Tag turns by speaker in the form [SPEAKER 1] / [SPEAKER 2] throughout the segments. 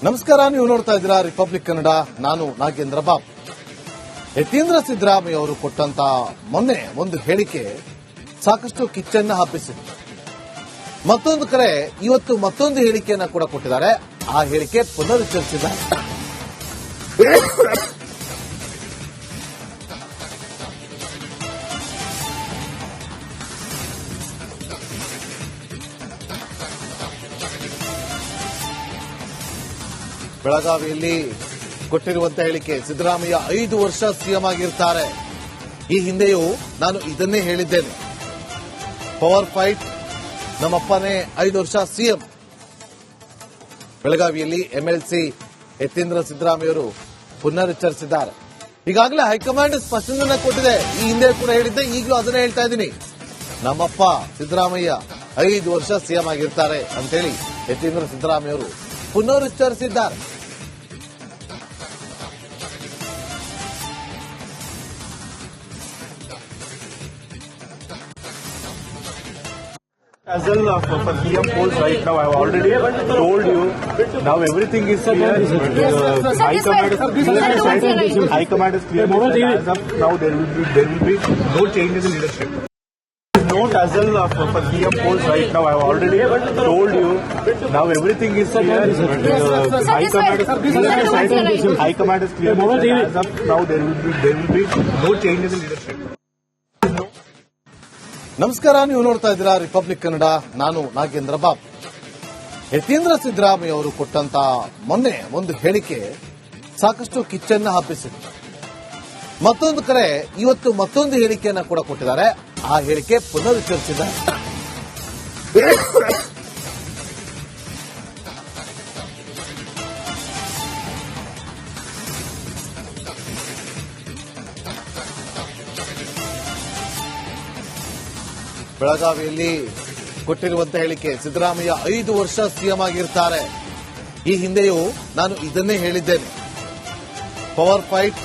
[SPEAKER 1] ನಮಸ್ಕಾರ, ನೀವು ನೋಡ್ತಾ ಇದ್ದೀರಾ ರಿಪಬ್ಲಿಕ್ ಕನ್ನಡ. ನಾನು ನಾಗೇಂದ್ರ ಬಾಬು. ಯತೀಂದ್ರ ಸಿದ್ದರಾಮಯ್ಯ ಅವರು ಕೊಟ್ಟಂತ ಮೊನ್ನೆ ಒಂದು ಹೇಳಿಕೆ ಸಾಕಷ್ಟು ಕಿಚ್ಚನ್ನ ಹಬ್ಬಿಸಿದೆ. ಮತ್ತೊಂದು ಕಡೆ ಇವತ್ತು ಮತ್ತೊಂದು ಹೇಳಿಕೆಯನ್ನ ಕೂಡ ಕೊಟ್ಟಿದ್ದಾರೆ. ಆ ಹೇಳಿಕೆ ಪುನರುಚ್ಚರಿಸಿದ್ದಾರೆ. ಬೆಳಗಾವಿಯಲ್ಲಿ ಕೊಟ್ಟಿರುವಂತಹ ಹೇಳಿಕೆ, ಸಿದ್ದರಾಮಯ್ಯ 5 ವರ್ಷ ಸಿಎಂ ಆಗಿರ್ತಾರೆ. ಈ ಹಿಂದೆಯೂ ನಾನು ಇದನ್ನೇ ಹೇಳಿದ್ದೇನೆ. ಪವರ್ ಫೈಟ್, ನಮ್ಮಪ್ಪನೇ 5 ವರ್ಷ ಸಿಎಂ. ಬೆಳಗಾವಿಯಲ್ಲಿ ಎಂಎಲ್ಸಿ ಯತೀಂದ್ರ ಸಿದ್ದರಾಮಯ್ಯವರು ಪುನರುಚ್ಚರಿಸಿದ್ದಾರೆ. ಈಗಾಗಲೇ ಹೈಕಮಾಂಡ್ ಸ್ಪಷ್ಟನೆ ಕೊಟ್ಟಿದೆ. ಈ ಹಿಂದೆ ಕೂಡ ಹೇಳಿದ್ದೆ, ಈಗಲೂ ಅದನ್ನೇ ಹೇಳ್ತಾ ಇದ್ದೀನಿ. ನಮ್ಮಪ್ಪ ಸಿದ್ದರಾಮಯ್ಯ 5 ವರ್ಷ ಸಿಎಂ ಆಗಿರ್ತಾರೆ ಅಂತೇಳಿ ಯತೀಂದ್ರ ಸಿದ್ದರಾಮಯ್ಯವರು ಪುನರುಚ್ಚರಿಸಿದ್ದಾರೆ.
[SPEAKER 2] As well for PM polls right now, I have already told you. Now everything is clear. High command is clear. As of now, there will be no changes in leadership. Note as well for PM polls right now, I have already told you. Now everything is clear. High command is clear. As of now, there will be no changes in leadership.
[SPEAKER 1] ನಮಸ್ಕಾರ, ನೀವು ನೋಡ್ತಾ ಇದ್ದೀರಾ republic Kannada. ನಾನು ನಾಗೇಂದ್ರ ಬಾಬು. ಯತೀಂದ್ರ ಸಿದ್ದರಾಮಯ್ಯ ಅವರು ಕೊಟ್ಟಂತ ಮೊನ್ನೆ ಒಂದು ಹೇಳಿಕೆ ಸಾಕಷ್ಟು ಕಿಚ್ಚನ್ನ ಹಬ್ಬಿಸಿದೆ. ಮತ್ತೊಂದು ಕಡೆ ಇವತ್ತು ಮತ್ತೊಂದು ಹೇಳಿಕೆಯನ್ನ ಕೂಡ ಕೊಟ್ಟಿದ್ದಾರೆ. ಆ ಹೇಳಿಕೆ ಪುನರುಚ್ಚರಿಸಿದ್ದಾರೆ. ಬೆಳಗಾವಿಯಲ್ಲಿ ಕೊಟ್ಟಿರುವಂತಹ ಹೇಳಿಕೆ, ಸಿದ್ದರಾಮಯ್ಯ 5 ವರ್ಷ ಸಿಎಂ ಆಗಿರ್ತಾರೆ. ಈ ಹಿಂದೆಯೂ ನಾನು ಇದನ್ನೇ ಹೇಳಿದ್ದೇನೆ. ಪವರ್ ಫೈಟ್,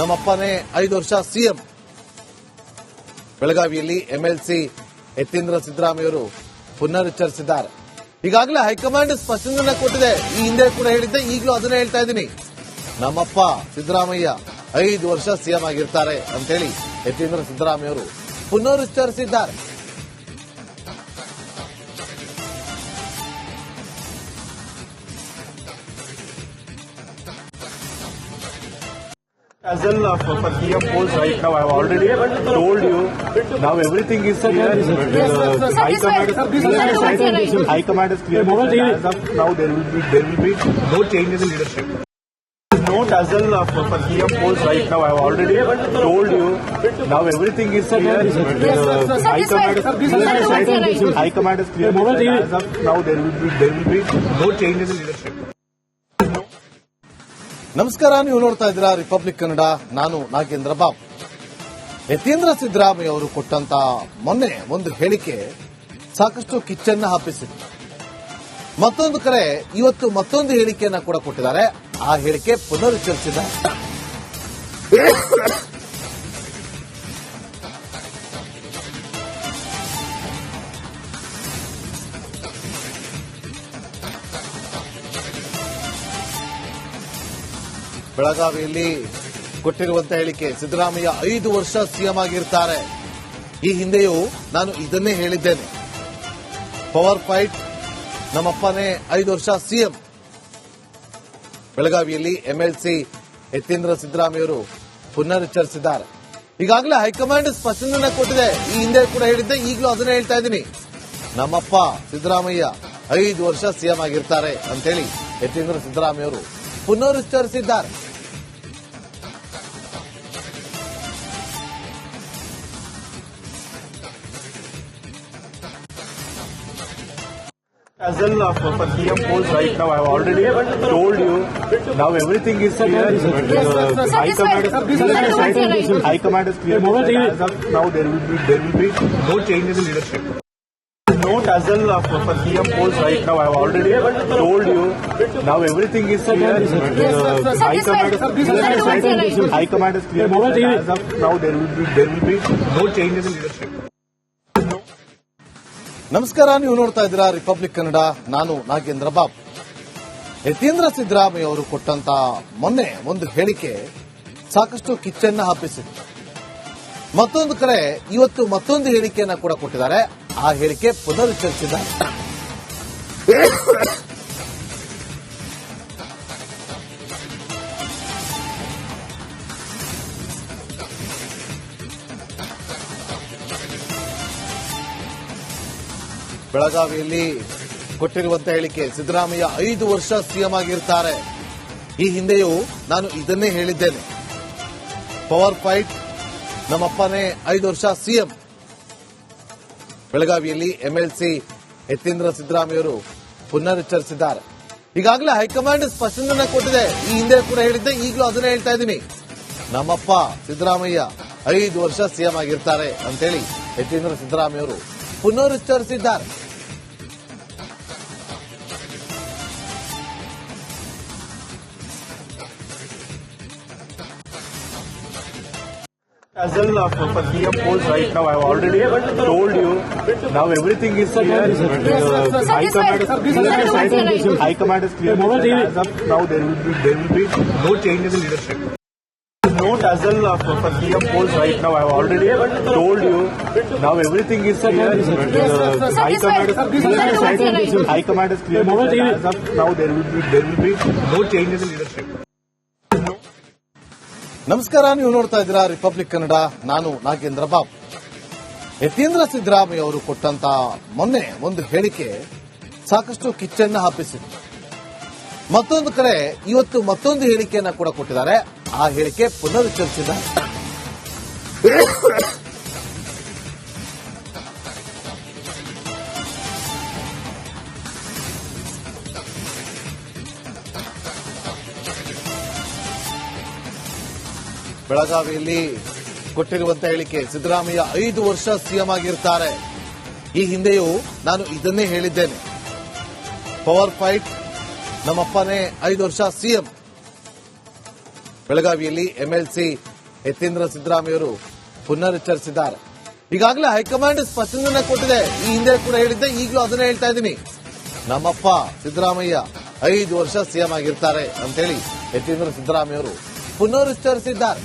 [SPEAKER 1] ನಮ್ಮಪ್ಪನೇ 5 ವರ್ಷ ಸಿಎಂ. ಬೆಳಗಾವಿಯಲ್ಲಿ ಎಂಎಲ್ಸಿ ಯತೀಂದ್ರ ಸಿದ್ದರಾಮಯ್ಯವರು ಪುನರುಚ್ಚರಿಸಿದ್ದಾರೆ. ಈಗಾಗಲೇ ಹೈಕಮಾಂಡ್ ಸ್ಪಷ್ಟನೆ ಕೊಟ್ಟಿದೆ. ಈ ಹಿಂದೆ ಕೂಡ ಹೇಳಿದ್ದೆ, ಈಗಲೂ ಅದನ್ನೇ ಹೇಳ್ತಾ ಇದ್ದೀನಿ. ನಮ್ಮಪ್ಪ ಸಿದ್ದರಾಮಯ್ಯ 5 ವರ್ಷ ಸಿಎಂ ಆಗಿರ್ತಾರೆ ಅಂತೇಳಿ ಯತೀಂದ್ರ ಸಿದ್ದರಾಮಯ್ಯವರು ಪುನರುಚ್ಚರಿಸಿದ್ದಾರೆ.
[SPEAKER 2] As well for PM polls right now, I have already told you. Now everything is clear. High command is clear. As of now, there will be no changes in leadership. Note as well for PM polls right now, I have already told you. Now everything is clear. High command is clear. As of now, there will be no changes in leadership.
[SPEAKER 1] ನಮಸ್ಕಾರ, ನೀವು ನೋಡ್ತಾ ಇದ್ದೀರಾ republic Kannada. ನಾನು ನಾಗೇಂದ್ರ ಬಾಬು. ಯತೀಂದ್ರ ಸಿದ್ದರಾಮಯ್ಯ ಅವರು ಕೊಟ್ಟಂತ ಮೊನ್ನೆ ಒಂದು ಹೇಳಿಕೆ ಸಾಕಷ್ಟು ಕಿಚ್ಚನ್ನ ಹಬ್ಬಿಸಿದೆ. ಮತ್ತೊಂದು ಕಡೆ ಇವತ್ತು ಮತ್ತೊಂದು ಹೇಳಿಕೆಯನ್ನ ಕೂಡ ಕೊಟ್ಟಿದ್ದಾರೆ. ಆ ಹೇಳಿಕೆ ಪುನರುಚ್ಚರಿಸಿದ್ದಾರೆ. ಬೆಳಗಾವಿಯಲ್ಲಿ ಕೊಟ್ಟಿರುವಂತಹ ಹೇಳಿಕೆ, ಸಿದ್ದರಾಮಯ್ಯ 5 ವರ್ಷ ಸಿಎಂ ಆಗಿರ್ತಾರೆ. ಈ ಹಿಂದೆಯೂ ನಾನು ಇದನ್ನೇ ಹೇಳಿದ್ದೇನೆ. ಪವರ್ ಫೈಟ್, ನಮ್ಮಪ್ಪನೇ 5 ವರ್ಷ ಸಿಎಂ. ಬೆಳಗಾವಿಯಲ್ಲಿ ಎಂಎಲ್ಸಿ ಯತೀಂದ್ರ ಸಿದ್ದರಾಮಯ್ಯವರು ಪುನರುಚ್ಚರಿಸಿದ್ದಾರೆ. ಈಗಾಗಲೇ ಹೈಕಮಾಂಡ್ ಸ್ಪಷ್ಟನೆ ಕೊಟ್ಟಿದೆ. ಈ ಹಿಂದೆ ಕೂಡ ಹೇಳಿದ್ದೆ, ಈಗಲೂ ಅದನ್ನೇ ಹೇಳ್ತಾ ಇದ್ದೀನಿ. ನಮ್ಮಪ್ಪ ಸಿದ್ದರಾಮಯ್ಯ 5 ವರ್ಷ ಸಿಎಂ ಆಗಿರ್ತಾರೆ ಅಂತೇಳಿ ಯತೀಂದ್ರ ಸಿದ್ದರಾಮಯ್ಯವರು ಪುನರುಚ್ಚರಿಸಿದ್ದಾರೆ.
[SPEAKER 2] As well for PM polls right now, I have already told you. Now everything is clear. High command is clear. As of now, there will be no changes in leadership. Note as well for PM polls right now, I have already told you. Now everything is clear. High command is clear. As of now, there will be no changes in leadership.
[SPEAKER 1] ನಮಸ್ಕಾರ, ನೀವು ನೋಡ್ತಾ ಇದ್ದೀರಾ republic Kannada. ನಾನು ನಾಗೇಂದ್ರ ಬಾಬು. ಯತೀಂದ್ರ ಸಿದ್ದರಾಮಯ್ಯ ಅವರು ಕೊಟ್ಟಂತ ಮೊನ್ನೆ ಒಂದು ಹೇಳಿಕೆ ಸಾಕಷ್ಟು ಕಿಚ್ಚನ್ನ ಹಬ್ಬಿಸಿತ್ತು. ಮತ್ತೊಂದು ಕಡೆ ಇವತ್ತು ಮತ್ತೊಂದು ಹೇಳಿಕೆಯನ್ನ ಕೂಡ ಕೊಟ್ಟಿದ್ದಾರೆ. ಆ ಹೇಳಿಕೆ ಪುನರುಚ್ಚರಿಸಿದ್ದಾರೆ. ಬೆಳಗಾವಿಯಲ್ಲಿ ಕೊಟ್ಟಿರುವಂತಹ ಹೇಳಿಕೆ, ಸಿದ್ದರಾಮಯ್ಯ 5 ವರ್ಷ ಸಿಎಂ ಆಗಿರ್ತಾರೆ. ಈ ಹಿಂದೆಯೂ ನಾನು ಇದನ್ನೇ ಹೇಳಿದ್ದೇನೆ. ಪವರ್ ಫೈಟ್, ನಮ್ಮಪ್ಪನೇ 5 ವರ್ಷ ಸಿಎಂ. ಬೆಳಗಾವಿಯಲ್ಲಿ ಎಂಎಲ್ಸಿ ಯತೀಂದ್ರ ಸಿದ್ದರಾಮಯ್ಯವರು ಪುನರುಚ್ಚರಿಸಿದ್ದಾರೆ. ಈಗಾಗಲೇ ಹೈಕಮಾಂಡ್ ಸ್ಪಷ್ಟನೆ ಕೊಟ್ಟಿದೆ. ಈ ಹಿಂದೆ ಕೂಡ ಹೇಳಿದ್ದೆ, ಈಗಲೂ ಅದನ್ನೇ ಹೇಳ್ತಾ ಇದ್ದೀನಿ. ನಮ್ಮಪ್ಪ ಸಿದ್ದರಾಮಯ್ಯ 5 ವರ್ಷ ಸಿಎಂ ಆಗಿರ್ತಾರೆ ಅಂತೇಳಿ ಯತೀಂದ್ರ ಸಿದ್ದರಾಮಯ್ಯವರು ಪುನರುಚ್ಚರಿಸಿದ್ದಾರೆ.
[SPEAKER 2] As well, for PM polls right now, I have already told you. Now everything is clear. High command is clear. As of now, there will be no changes in leadership. Note as well, for PM polls right now, I have already told you. Now everything is clear. High command is clear. As of now, there will be no changes in leadership.
[SPEAKER 1] ನಮಸ್ಕಾರ, ನೀವು ನೋಡ್ತಾ ಇದ್ದೀರಾ republic Kannada. ನಾನು ನಾಗೇಂದ್ರ ಬಾಬು. ಯತೀಂದ್ರ ಸಿದ್ದರಾಮಯ್ಯ ಅವರು ಕೊಟ್ಟಂತ ಮೊನ್ನೆ ಒಂದು ಹೇಳಿಕೆ ಸಾಕಷ್ಟು ಕಿಚ್ಚನ್ನ ಹಬ್ಬಿಸಿತ್ತು. ಮತ್ತೊಂದು ಕಡೆ ಇವತ್ತು ಮತ್ತೊಂದು ಹೇಳಿಕೆಯನ್ನ ಕೂಡ ಕೊಟ್ಟಿದ್ದಾರೆ. ಆ ಹೇಳಿಕೆ ಪುನರುಚ್ಚರಿಸಿದ್ದಾರೆ. ಬೆಳಗಾವಿಯಲ್ಲಿ ಕೊಟ್ಟಿರುವಂತಹ ಹೇಳಿಕೆ, ಸಿದ್ದರಾಮಯ್ಯ 5 ವರ್ಷ ಸಿಎಂ ಆಗಿರ್ತಾರೆ. ಈ ಹಿಂದೆಯೂ ನಾನು ಇದನ್ನೇ ಹೇಳಿದ್ದೇನೆ. ಪವರ್ ಫೈಟ್, ನಮ್ಮಪ್ಪನೇ 5 ವರ್ಷ ಸಿಎಂ. ಬೆಳಗಾವಿಯಲ್ಲಿ ಎಂಎಲ್ಸಿ ಯತೀಂದ್ರ ಸಿದ್ದರಾಮಯ್ಯವರು ಪುನರುಚ್ಚರಿಸಿದ್ದಾರೆ. ಈಗಾಗಲೇ ಹೈಕಮಾಂಡ್ ಸ್ಪಷ್ಟನೆ ಕೊಟ್ಟಿದೆ. ಈ ಹಿಂದೆ ಕೂಡ ಹೇಳಿದ್ದೆ, ಈಗಲೂ ಅದನ್ನೇ ಹೇಳ್ತಾ ಇದ್ದೀನಿ. ನಮ್ಮಪ್ಪ ಸಿದ್ದರಾಮಯ್ಯ 5 ವರ್ಷ ಸಿಎಂ ಆಗಿರ್ತಾರೆ ಅಂತೇಳಿ ಯತೀಂದ್ರ ಸಿದ್ದರಾಮಯ್ಯವರು ಪುನರುಚ್ಚರಿಸಿದ್ದಾರೆ.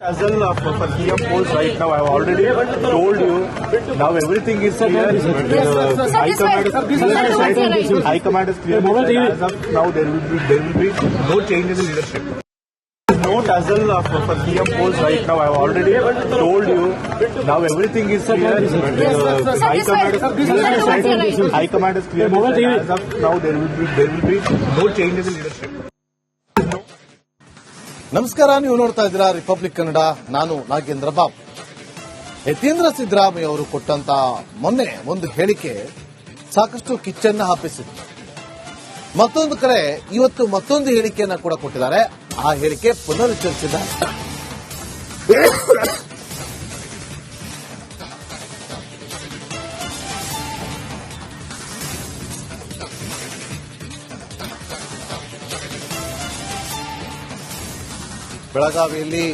[SPEAKER 2] As well, for PM polls right now, I have already told you. Now everything is clear. High command is clear. As of now, there will be no changes in leadership. Note as well, for PM polls right now, I have already told you. Now everything is clear. High command is clear. As of now, there will be no changes in leadership.
[SPEAKER 1] ನಮಸ್ಕಾರ, ನೀವು ನೋಡ್ತಾ ಇದ್ದೀರಾ republic Kannada. ನಾನು ನಾಗೇಂದ್ರ ಬಾಬು. ಯತೀಂದ್ರ ಸಿದ್ದರಾಮಯ್ಯ ಅವರು ಕೊಟ್ಟಂತ ಮೊನ್ನೆ ಒಂದು ಹೇಳಿಕೆ ಸಾಕಷ್ಟು ಕಿಚ್ಚನ್ನ ಹಬ್ಬಿಸಿತ್ತು. ಮತ್ತೊಂದು ಕಡೆ ಇವತ್ತು ಮತ್ತೊಂದು ಹೇಳಿಕೆಯನ್ನ ಕೂಡ ಕೊಟ್ಟಿದ್ದಾರೆ. ಆ ಹೇಳಿಕೆ ಪುನರುಚ್ಚರಿಸಿದ್ದಾರೆ. ಬೆಳಗಾವಿಯಲ್ಲಿ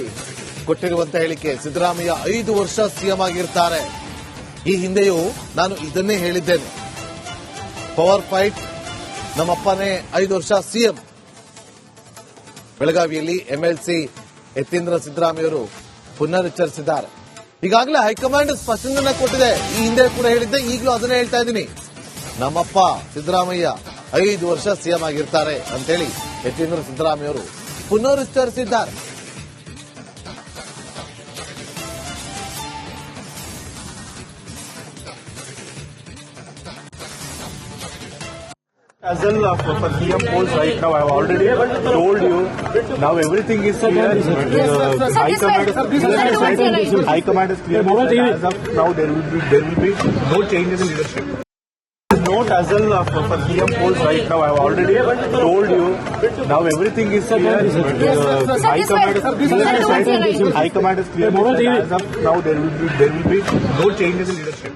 [SPEAKER 1] ಕೊಟ್ಟಿರುವಂತಹ ಹೇಳಿಕೆ, ಸಿದ್ದರಾಮಯ್ಯ 5 ವರ್ಷ ಸಿಎಂ ಆಗಿರ್ತಾರೆ. ಈ ಹಿಂದೆಯೂ ನಾನು ಇದನ್ನೇ ಹೇಳಿದ್ದೇನೆ. ಪವರ್ ಫೈಟ್, ನಮ್ಮಪ್ಪನೇ 5 ವರ್ಷ ಸಿಎಂ. ಬೆಳಗಾವಿಯಲ್ಲಿ ಎಂಎಲ್ಸಿ ಯತೀಂದ್ರ ಸಿದ್ದರಾಮಯ್ಯವರು ಪುನರುಚ್ಚರಿಸಿದ್ದಾರೆ. ಈಗಾಗಲೇ ಹೈಕಮಾಂಡ್ ಸ್ಪಷ್ಟನೆ ಕೊಟ್ಟಿದೆ. ಈ ಹಿಂದೆ ಕೂಡ ಹೇಳಿದ್ದೆ, ಈಗಲೂ ಅದನ್ನೇ ಹೇಳ್ತಾ ಇದ್ದೀನಿ. ನಮ್ಮಪ್ಪ ಸಿದ್ದರಾಮಯ್ಯ 5 ವರ್ಷ ಸಿಎಂ ಆಗಿರ್ತಾರೆ ಅಂತೇಳಿ ಯತೀಂದ್ರ ಸಿದ್ದರಾಮಯ್ಯವರು ಪುನರುಚ್ಚರಿಸಿದ್ದಾರೆ.
[SPEAKER 2] As well, for PM polls right now, I have already told you. Now everything is clear. High command is clear. As of now, there will be no changes in leadership. Note as well, for PM polls right now, I have already told you. Now everything is clear. High command is clear. As of now, there will be no changes in leadership.